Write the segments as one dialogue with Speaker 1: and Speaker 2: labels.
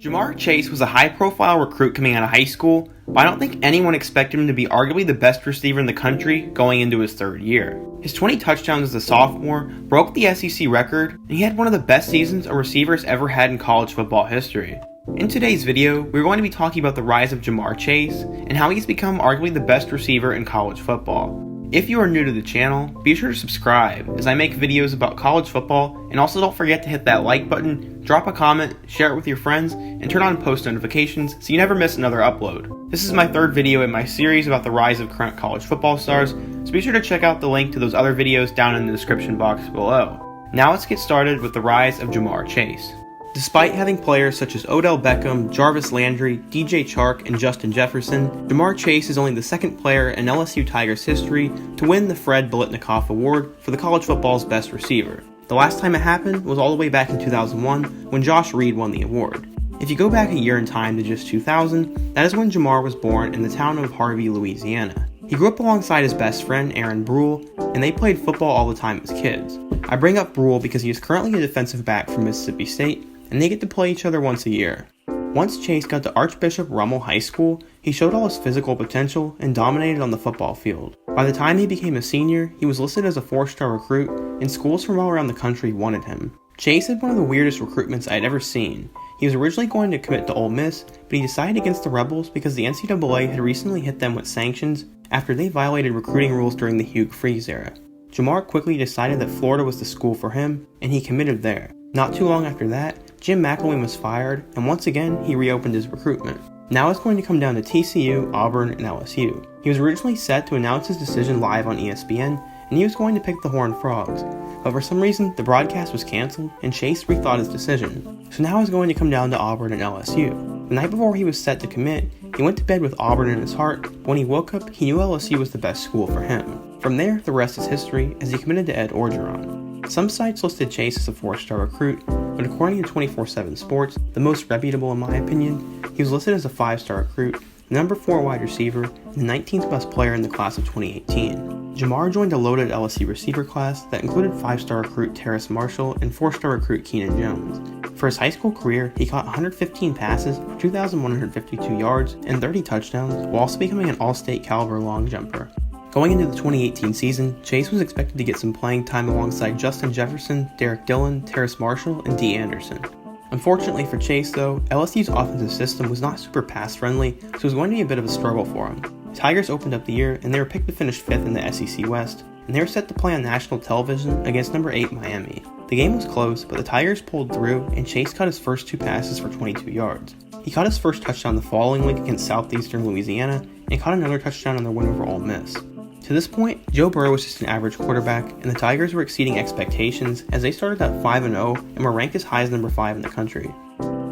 Speaker 1: Ja'Marr Chase was a high-profile recruit coming out of high school, but I don't think anyone expected him to be arguably the best receiver in the country going into his third year. His 20 touchdowns as a sophomore broke the SEC record, and he had one of the best seasons a receiver's ever had in college football history. In today's video, we're going to be talking about the rise of Ja'Marr Chase, and how he's become arguably the best receiver in college football. If you are new to the channel, be sure to subscribe as I make videos about college football, and also don't forget to hit that like button, drop a comment, share it with your friends, and turn on post notifications so you never miss another upload. This is my third video in my series about the rise of current college football stars, so be sure to check out the link to those other videos down in the description box below. Now let's get started with the rise of Ja'Marr Chase. Despite having players such as Odell Beckham, Jarvis Landry, DJ Chark, and Justin Jefferson, Ja'Marr Chase is only the second player in LSU Tigers history to win the Fred Biletnikoff Award for the college football's best receiver. The last time it happened was all the way back in 2001 when Josh Reed won the award. If you go back a year in time to just 2000, that is when Ja'Marr was born in the town of Harvey, Louisiana. He grew up alongside his best friend Aaron Brule, and they played football all the time as kids. I bring up Brule because he is currently a defensive back for Mississippi State, and they get to play each other once a year. Once Chase got to Archbishop Rummel High School, he showed all his physical potential and dominated on the football field. By the time he became a senior, he was listed as a 4-star recruit, and schools from all around the country wanted him. Chase had one of the weirdest recruitments I'd ever seen. He was originally going to commit to Ole Miss, but he decided against the Rebels because the NCAA had recently hit them with sanctions after they violated recruiting rules during the Hugh Freeze era. Ja'Marr quickly decided that Florida was the school for him, and he committed there. Not too long after that, Jim McElwain was fired, and once again, he reopened his recruitment. Now it's going to come down to TCU, Auburn, and LSU. He was originally set to announce his decision live on ESPN, and he was going to pick the Horned Frogs, but for some reason, the broadcast was canceled, and Chase rethought his decision. So now it's going to come down to Auburn and LSU. The night before he was set to commit, he went to bed with Auburn in his heart, but when he woke up, he knew LSU was the best school for him. From there, the rest is history, as he committed to Ed Orgeron. Some sites listed Chase as a 4-star recruit, but according to 24/7 Sports, the most reputable in my opinion, he was listed as a 5-star recruit, the number 4 wide receiver, and the 19th best player in the class of 2018. Ja'Marr joined a loaded LSU receiver class that included 5-star recruit Terrace Marshall and 4-star recruit Keenan Jones. For his high school career, he caught 115 passes for 2,152 yards and 30 touchdowns, while also becoming an all-state caliber long jumper. Going into the 2018 season, Chase was expected to get some playing time alongside Justin Jefferson, Derek Dillon, Terrace Marshall, and D. Anderson. Unfortunately for Chase though, LSU's offensive system was not super pass-friendly, so it was going to be a bit of a struggle for him. The Tigers opened up the year, and they were picked to finish 5th in the SEC West, and they were set to play on national television against number 8 Miami. The game was close, but the Tigers pulled through, and Chase caught his first 2 passes for 22 yards. He caught his first touchdown the following week against Southeastern Louisiana, and caught another touchdown on their win over Ole Miss. To this point, Joe Burrow was just an average quarterback, and the Tigers were exceeding expectations as they started at 5-0 and were ranked as high as number 5 in the country.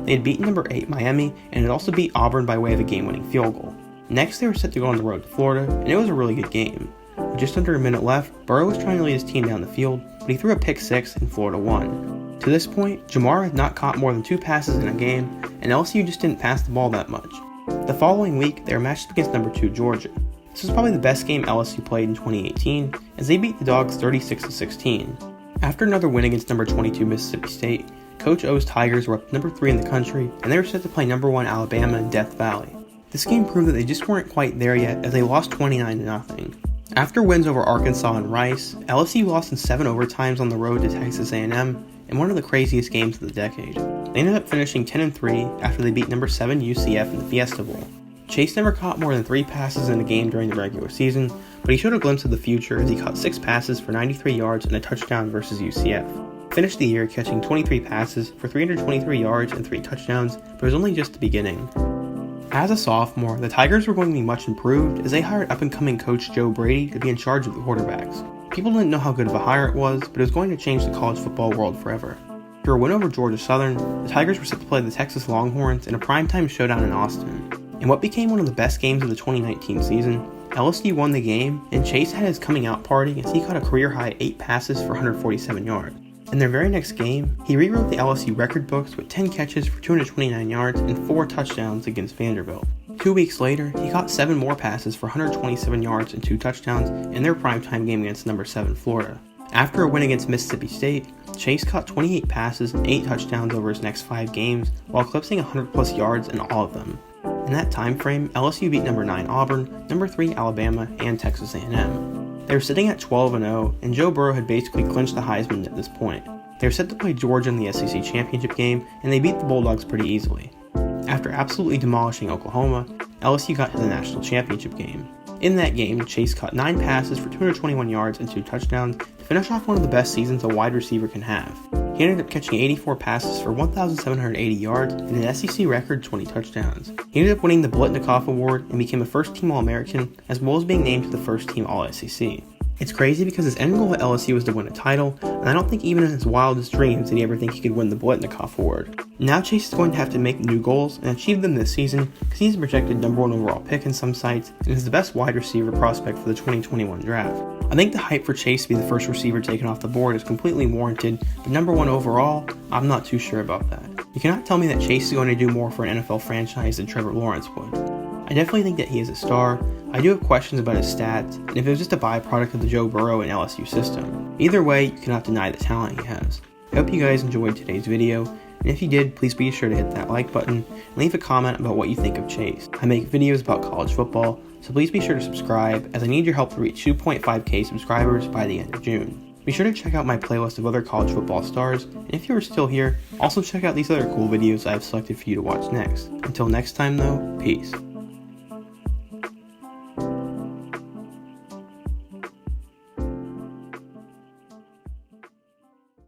Speaker 1: They had beaten number 8 Miami and had also beat Auburn by way of a game-winning field goal. Next, they were set to go on the road to Florida, and it was a really good game. With just under a minute left, Burrow was trying to lead his team down the field, but he threw a pick 6 and Florida won. To this point, Ja'Marr had not caught more than 2 passes in a game, and LSU just didn't pass the ball that much. The following week, they were matched up against number 2 Georgia. This was probably the best game LSU played in 2018, as they beat the Dogs 36-16. After another win against number 22 Mississippi State, Coach O's Tigers were up number 3 in the country, and they were set to play number 1 Alabama in Death Valley. This game proved that they just weren't quite there yet, as they lost 29-0. After wins over Arkansas and Rice, LSU lost in 7 overtimes on the road to Texas A&M, in one of the craziest games of the decade. They ended up finishing 10-3 after they beat number 7 UCF in the Fiesta Bowl. Chase never caught more than 3 passes in a game during the regular season, but he showed a glimpse of the future as he caught 6 passes for 93 yards and a touchdown versus UCF. Finished the year catching 23 passes for 323 yards and 3 touchdowns, but it was only just the beginning. As a sophomore, the Tigers were going to be much improved as they hired up-and-coming coach Joe Brady to be in charge of the quarterbacks. People didn't know how good of a hire it was, but it was going to change the college football world forever. After a win over Georgia Southern, the Tigers were set to play the Texas Longhorns in a primetime showdown in Austin. In what became one of the best games of the 2019 season, LSU won the game, and Chase had his coming out party as he caught a career-high 8 passes for 147 yards. In their very next game, he rewrote the LSU record books with 10 catches for 229 yards and 4 touchdowns against Vanderbilt. 2 weeks later, he caught 7 more passes for 127 yards and 2 touchdowns in their primetime game against number 7 Florida. After a win against Mississippi State, Chase caught 28 passes and 8 touchdowns over his next 5 games, while eclipsing 100-plus yards in all of them. In that time frame, LSU beat number 9 Auburn, number 3 Alabama, and Texas A&M. They were sitting at 12-0, and Joe Burrow had basically clinched the Heisman at this point. They were set to play Georgia in the SEC championship game, and they beat the Bulldogs pretty easily. After absolutely demolishing Oklahoma, LSU got to the national championship game. In that game, Chase caught 9 passes for 221 yards and 2 touchdowns to finish off one of the best seasons a wide receiver can have. He ended up catching 84 passes for 1,780 yards and an SEC record 20 touchdowns. He ended up winning the Blitnikoff Award and became a first-team All-American, as well as being named to the first-team All-SEC. It's crazy because his end goal at LSU was to win a title, and I don't think even in his wildest dreams did he ever think he could win the Blitnikoff Award. Now Chase is going to have to make new goals and achieve them this season because he's a projected number 1 overall pick in some sites and is the best wide receiver prospect for the 2021 draft. I think the hype for Chase to be the first receiver taken off the board is completely warranted, but number 1 overall, I'm not too sure about that. You cannot tell me that Chase is going to do more for an NFL franchise than Trevor Lawrence would. I definitely think that he is a star. I do have questions about his stats, and if it was just a byproduct of the Joe Burrow and LSU system. Either way, you cannot deny the talent he has. I hope you guys enjoyed today's video, and if you did, please be sure to hit that like button and leave a comment about what you think of Chase. I make videos about college football, so please be sure to subscribe, as I need your help to reach 2.5k subscribers by the end of June. Be sure to check out my playlist of other college football stars, and if you are still here, also check out these other cool videos I have selected for you to watch next. Until next time though, peace.